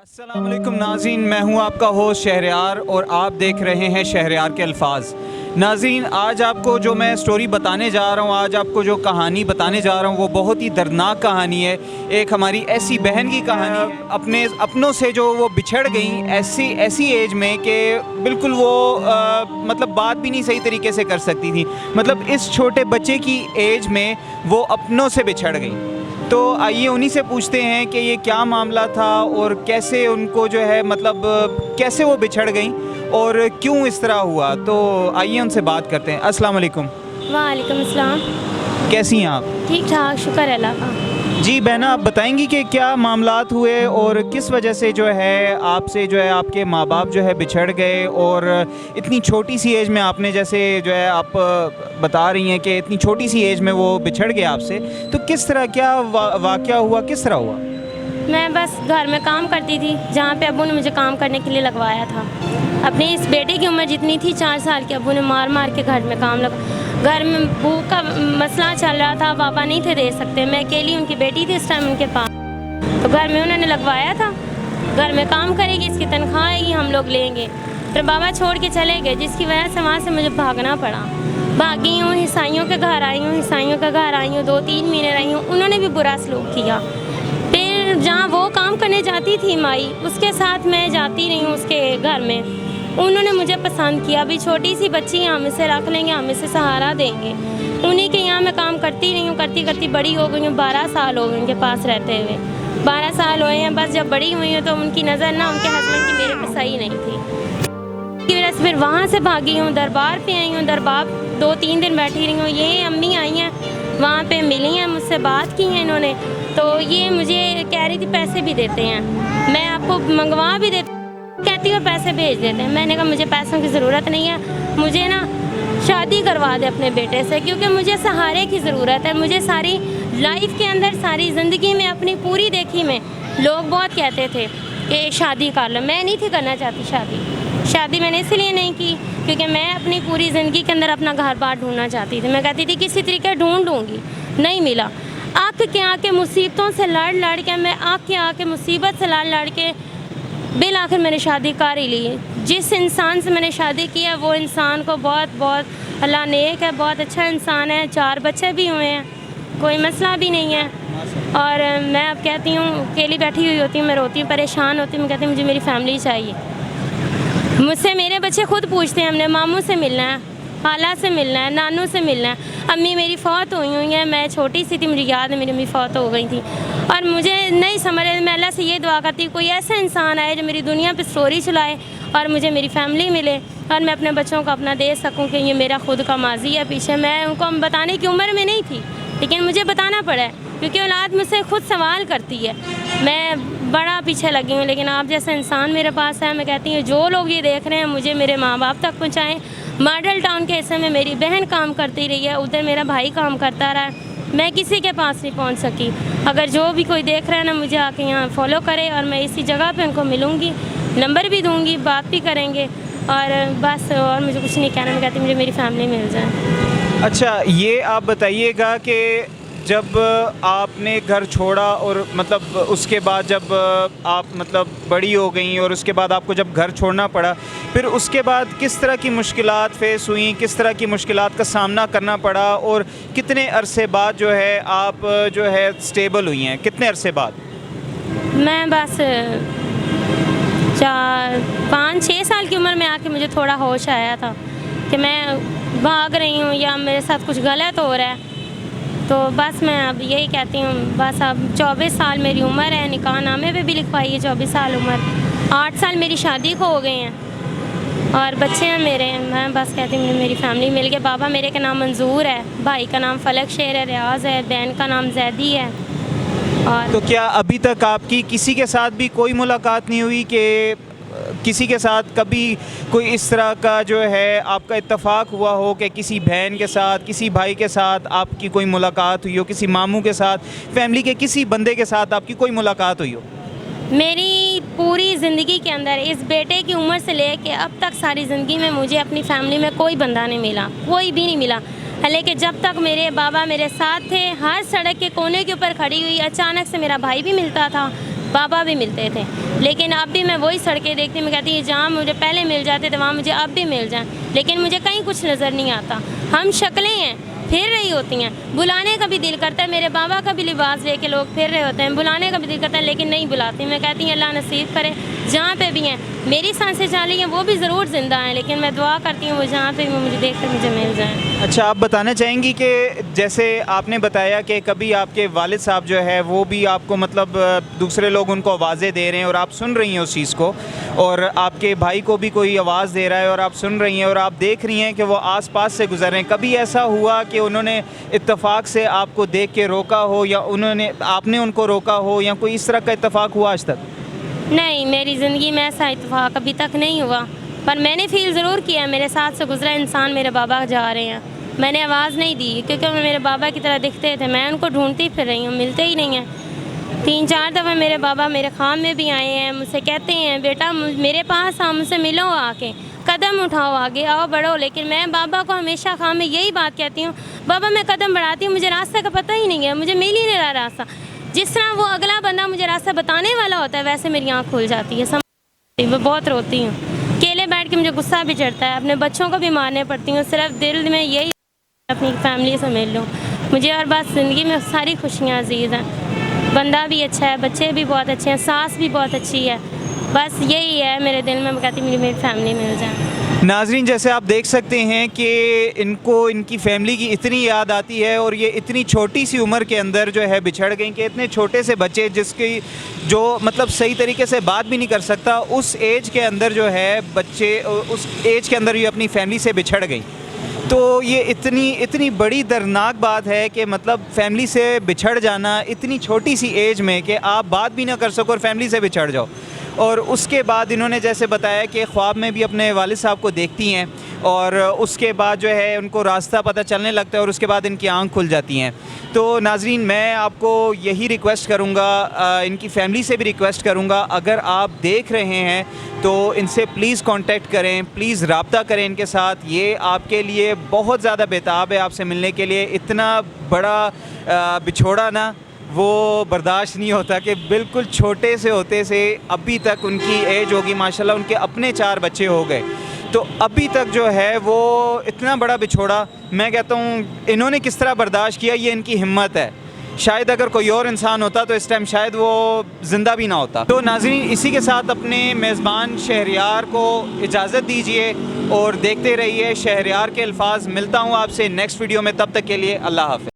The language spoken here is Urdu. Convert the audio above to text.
السلام علیکم ناظرین، میں ہوں آپ کا ہوسٹ شہریار اور آپ دیکھ رہے ہیں شہریار کے الفاظ۔ ناظرین، آج آپ کو جو میں سٹوری بتانے جا رہا ہوں، آج آپ کو جو کہانی بتانے جا رہا ہوں وہ بہت ہی دردناک کہانی ہے۔ ایک ہماری ایسی بہن کی کہانی ہے، اپنے اپنوں سے جو وہ بچھڑ گئیں ایسی ایج میں کہ بالکل وہ مطلب بات بھی نہیں صحیح طریقے سے کر سکتی تھی۔ مطلب اس چھوٹے بچے کی ایج میں وہ اپنوں سے بچھڑ گئیں۔ تو آئیے انہی سے پوچھتے ہیں کہ یہ کیا معاملہ تھا اور کیسے ان کو جو ہے مطلب کیسے وہ بچھڑ گئیں اور کیوں اس طرح ہوا۔ تو آئیے ان سے بات کرتے ہیں۔ السلام علیکم۔ وعلیکم السلام۔ کیسی ہیں آپ؟ ٹھیک ٹھاک، شکر اللہ کا۔ جی بہنا، آپ بتائیں گی کہ کیا معاملات ہوئے اور کس وجہ سے جو ہے آپ سے جو ہے آپ کے ماں باپ جو ہے بچھڑ گئے، اور اتنی چھوٹی سی ایج میں آپ نے جیسے جو ہے آپ بتا رہی ہیں کہ اتنی چھوٹی سی ایج میں وہ بچھڑ گئے آپ سے، تو کس طرح کیا واقعہ ہوا، کس طرح ہوا؟ میں بس گھر میں کام کرتی تھی جہاں پہ ابو نے مجھے کام کرنے کے لیے لگوایا تھا۔ اپنی اس بیٹے کی عمر جتنی تھی 4 سال کی، ابو نے مار مار کے گھر میں کام گھر میں بھوک کا مسئلہ چل رہا تھا، پاپا نہیں تھے دے سکتے، میں اکیلی ان کی بیٹی تھی اس ٹائم ان کے پاس، تو گھر میں انہوں نے لگوایا تھا، گھر میں کام کرے گی، اس کی تنخواہ آئے گی، ہم لوگ لیں گے۔ پھر بابا چھوڑ کے چلے گئے، جس کی وجہ سے وہاں سے مجھے بھاگنا پڑا۔ بھاگی ہوں، حسائیوں کے گھر آئی ہوں، حسائیوں کے گھر آئی ہوں، 2-3 مہینے رہی ہوں، انہوں نے بھی برا سلوک کیا۔ پھر جہاں وہ کام کرنے جاتی تھی مائی، اس کے ساتھ میں جاتی رہی ہوں اس کے گھر میں، انہوں نے مجھے پسند کیا، ابھی چھوٹی سی بچی ہیں، ہم اسے رکھ لیں گے، ہم اسے سہارا دیں گے۔ انہی کے یہاں میں کام کرتی رہی ہوں، کرتی کرتی بڑی ہو گئی ہوں، 12 سال ہو گئے ان کے پاس رہتے ہوئے، 12 سال ہوئے ہیں۔ بس جب بڑی ہوئی ہوں تو ان کی نظر نہ ان کے ہسبینڈ کی میرے پہ صحیح نہیں تھی، اس کی وجہ سے پھر وہاں سے بھاگی ہوں، دربار پہ آئی ہوں، دربار 2-3 دن بیٹھی رہی ہوں۔ یہ امی آئی ہیں وہاں پہ، ملی ہیں، مجھ سے بات کی ہیں انہوں نے، تو یہ مجھے کہہ رہی تھی پیسے بھی دیتے ہیں، میں آپ کو منگوا بھی دیتی کہتی ہوں پیسے بھیج دیتے ہیں۔ میں نے کہا مجھے پیسوں کی ضرورت نہیں ہے، مجھے نا شادی کروا دے اپنے بیٹے سے، کیونکہ مجھے سہارے کی ضرورت ہے۔ مجھے ساری لائف کے اندر، ساری زندگی میں، اپنی پوری دیکھی میں لوگ بہت کہتے تھے کہ شادی کر لو، میں نہیں تھی کرنا چاہتی شادی میں نے اس لیے نہیں کی کیونکہ میں اپنی پوری زندگی کے اندر اپنا گھر بار ڈھونڈنا چاہتی تھی۔ میں کہتی تھی کسی طریقے ڈھونڈوں گی، نہیں ملا۔ آ کے مصیبتوں سے لڑ کے میں آ کے مصیبت سے لڑ کے بالآخر میں نے شادی کر ہی لی۔ جس انسان سے میں نے شادی کی ہے وہ انسان کو بہت اللہ نیک ہے، بہت اچھا انسان ہے، 4 بچے بھی ہوئے ہیں، کوئی مسئلہ بھی نہیں ہے۔ اور میں اب کہتی ہوں، اکیلی بیٹھی ہوئی ہوتی ہوں، میں روتی ہوں، پریشان ہوتی ہوں، میں کہتی ہوں مجھے میری فیملی چاہیے۔ مجھ سے میرے بچے خود پوچھتے ہیں، ہم نے ماموں سے ملنا ہے، خالہ سے ملنا ہے، نانو سے ملنا ہے۔ امی میری فوت ہوئی ہیں، میں چھوٹی سی تھی، مجھے یاد ہے میری امی فوت ہو گئی تھی، اور مجھے نہیں سمجھ رہے، میں اللہ سے یہ دعا کرتی ہوں کوئی ایسا انسان آئے جو میری دنیا پہ سٹوری چلائے اور مجھے میری فیملی ملے اور میں اپنے بچوں کو اپنا دے سکوں کہ یہ میرا خود کا ماضی ہے پیچھے۔ میں ان کو بتانے کی عمر میں نہیں تھی، لیکن مجھے بتانا پڑا ہے کیونکہ اولاد مجھ سے خود سوال کرتی ہے۔ میں بڑا پیچھے لگی ہوں، لیکن آپ جیسا انسان میرے پاس ہے، میں کہتی ہوں جو لوگ یہ دیکھ رہے ہیں مجھے میرے ماں باپ تک پہنچائیں۔ ماڈل ٹاؤن کے حصے میں میری بہن کام کرتی رہی ہے، ادھر میرا بھائی کام کرتا رہا ہے، میں کسی کے پاس نہیں پہنچ سکی۔ اگر جو بھی کوئی دیکھ رہا ہے نا، مجھے آ کے یہاں فالو کرے اور میں اسی جگہ پہ ان کو ملوں گی، نمبر بھی دوں گی، بات بھی کریں گے، اور بس اور مجھے کچھ نہیں کہنا۔ میں کہتی ہوں مجھے میری فیملی مل جائے۔ اچھا، یہ آپ بتائیے گا کہ جب آپ نے گھر چھوڑا اور مطلب اس کے بعد جب آپ مطلب بڑی ہو گئیں اور اس کے بعد آپ کو جب گھر چھوڑنا پڑا، پھر اس کے بعد کس طرح کی مشکلات فیس ہوئیں، کس طرح کی مشکلات کا سامنا کرنا پڑا، اور کتنے عرصے بعد جو ہے آپ جو ہے اسٹیبل ہوئی ہیں، کتنے عرصے بعد؟ میں بس 5-6 سال کی عمر میں آ کے مجھے تھوڑا ہوش آیا تھا کہ میں بھاگ رہی ہوں یا میرے ساتھ کچھ غلط ہو رہا ہے، تو بس میں اب یہی کہتی ہوں، بس اب 24 سال میری عمر ہے، نکاح نامے پہ بھی لکھوائی ہے 24 سال عمر، 8 سال میری شادی کو ہو گئے ہیں اور بچے ہیں میرے۔ میں بس کہتی ہوں میری فیملی مل کے، بابا میرے کا نام منظور ہے، بھائی کا نام فلک شیر ہے، ریاض ہے، بہن کا نام زیدی ہے۔ اور تو کیا ابھی تک آپ کی کسی کے ساتھ بھی کوئی ملاقات نہیں ہوئی کہ کسی کے ساتھ کبھی کوئی اس طرح کا جو ہے آپ کا اتفاق ہوا ہو کہ کسی بہن کے ساتھ، کسی بھائی کے ساتھ آپ کی کوئی ملاقات ہوئی ہو، کسی ماموں کے ساتھ، فیملی کے کسی بندے کے ساتھ آپ کی کوئی ملاقات ہوئی ہو؟ میری پوری زندگی کے اندر اس بیٹے کی عمر سے لے کے اب تک ساری زندگی میں مجھے اپنی فیملی میں کوئی بندہ نہیں ملا، کوئی بھی نہیں ملا۔ لیکن جب تک میرے بابا میرے ساتھ تھے، ہر سڑک کے کونے کے اوپر کھڑی ہوئی، اچانک سے میرا بھائی بھی ملتا تھا، بابا بھی ملتے تھے، لیکن اب بھی میں وہی سڑکیں دیکھتی ہوں، میں کہتی ہوں جہاں مجھے پہلے مل جاتے تھے وہاں مجھے اب بھی مل جائیں، لیکن مجھے کہیں کچھ نظر نہیں آتا۔ ہم شکلیں ہیں، پھر رہی ہوتی ہیں، بلانے کا بھی دل کرتا ہے، میرے بابا کا بھی لباس لے کے لوگ پھر رہے ہوتے ہیں، بلانے کا بھی دل کرتا ہے لیکن نہیں بلاتی۔ میں کہتی ہوں اللہ نصیب کرے جہاں پہ بھی ہیں، میری سانسیں چالی ہیں وہ بھی ضرور زندہ ہیں، لیکن میں دعا کرتی ہوں وہ جہاں پہ بھی مجھے دیکھ کر مجھے مل جائیں۔ اچھا، آپ بتانا چاہیں گی کہ جیسے آپ نے بتایا کہ کبھی آپ کے والد صاحب جو ہے وہ بھی آپ کو مطلب دوسرے لوگ ان کو آوازیں دے رہے ہیں اور آپ سن رہی ہیں اس چیز کو، اور آپ کے بھائی کو بھی کوئی آواز دے رہا ہے اور آپ سن رہی ہیں اور آپ دیکھ رہی ہیں کہ وہ آس پاس سے گزر رہے ہیں، کبھی ایسا ہوا کہ انہوں نے اتفاق سے آپ کو دیکھ کے روکا ہو یا آپ نے ان کو روکا ہو، یا کوئی اس طرح کا اتفاق ہوا آج تک؟ نہیں، میری زندگی میں ایسا اتفاق ابھی تک نہیں ہوا، پر میں نے فیل ضرور کیا میرے ساتھ سے گزرا انسان میرے بابا جا رہے ہیں، میں نے آواز نہیں دی کیونکہ وہ میرے بابا کی طرح دکھتے تھے، میں ان کو ڈھونڈتی پھر رہی ہوں، ملتے ہی نہیں ہیں۔ 3-4 دفعہ میرے بابا میرے خواب میں بھی آئے ہیں، مجھ سے کہتے ہیں بیٹا میرے پاس آؤ، مجھ سے ملو، آ کے قدم اٹھاؤ، آگے آؤ، بڑھو، لیکن میں بابا کو ہمیشہ خواب میں یہی بات کہتی ہوں، بابا میں قدم بڑھاتی ہوں مجھے راستہ کا پتہ ہی نہیں ہے، مجھے مل ہی نہیں رہا راستہ۔ جس طرح وہ اگلا بندہ مجھے راستہ بتانے والا ہوتا ہے ویسے میری آنکھ کھل جاتی ہے، میں بہت روتی ہوں، اکیلے بیٹھ کے مجھے غصہ بھی چڑھتا ہے، اپنے بچوں کو بھی مارنے پڑتی ہوں، صرف دل میں یہی اپنی فیملی سے مل لوں مجھے، اور بس زندگی میں ساری خوشیاں عزیز ہیں، بندہ بھی اچھا ہے، بچے بھی بہت اچھے ہیں، ساس بھی بہت اچھی ہے، بس یہی ہے میرے دل میں، میں کہتی ہوں میری فیملی مل جائے۔ ناظرین، جیسے آپ دیکھ سکتے ہیں کہ ان کو ان کی فیملی کی اتنی یاد آتی ہے، اور یہ اتنی چھوٹی سی عمر کے اندر جو ہے بچھڑ گئیں کہ اتنے چھوٹے سے بچے جس کی جو مطلب صحیح طریقے سے بات بھی نہیں کر سکتا، اس ایج کے اندر جو ہے بچے اس ایج کے اندر یہ اپنی فیملی سے بچھڑ گئی، تو یہ اتنی بڑی دردناک بات ہے کہ مطلب فیملی سے بچھڑ جانا اتنی چھوٹی سی ایج میں کہ آپ بات بھی نہ کر سکو اور فیملی سے بچھڑ جاؤ۔ اور اس کے بعد انہوں نے جیسے بتایا کہ خواب میں بھی اپنے والد صاحب کو دیکھتی ہیں، اور اس کے بعد جو ہے ان کو راستہ پتہ چلنے لگتا ہے، اور اس کے بعد ان کی آنکھ کھل جاتی ہیں۔ تو ناظرین، میں آپ کو یہی ریکویسٹ کروں گا، ان کی فیملی سے بھی ریکویسٹ کروں گا، اگر آپ دیکھ رہے ہیں تو ان سے پلیز کانٹیکٹ کریں، پلیز رابطہ کریں ان کے ساتھ، یہ آپ کے لیے بہت زیادہ بےتاب ہے آپ سے ملنے کے لیے، اتنا بڑا بچھوڑا نا وہ برداشت نہیں ہوتا کہ بالکل چھوٹے سے ہوتے سے ابھی تک ان کی ایج ہوگی ماشاءاللہ، ان کے اپنے 4 بچے ہو گئے، تو ابھی تک جو ہے وہ اتنا بڑا بچھوڑا، میں کہتا ہوں انہوں نے کس طرح برداشت کیا، یہ ان کی ہمت ہے۔ شاید اگر کوئی اور انسان ہوتا تو اس ٹائم شاید وہ زندہ بھی نہ ہوتا۔ تو ناظرین، اسی کے ساتھ اپنے میزبان شہریار کو اجازت دیجیے اور دیکھتے رہیے شہریار کے الفاظ۔ ملتا ہوں آپ سے نیکسٹ ویڈیو میں، تب تک کے لیے اللہ حافظ۔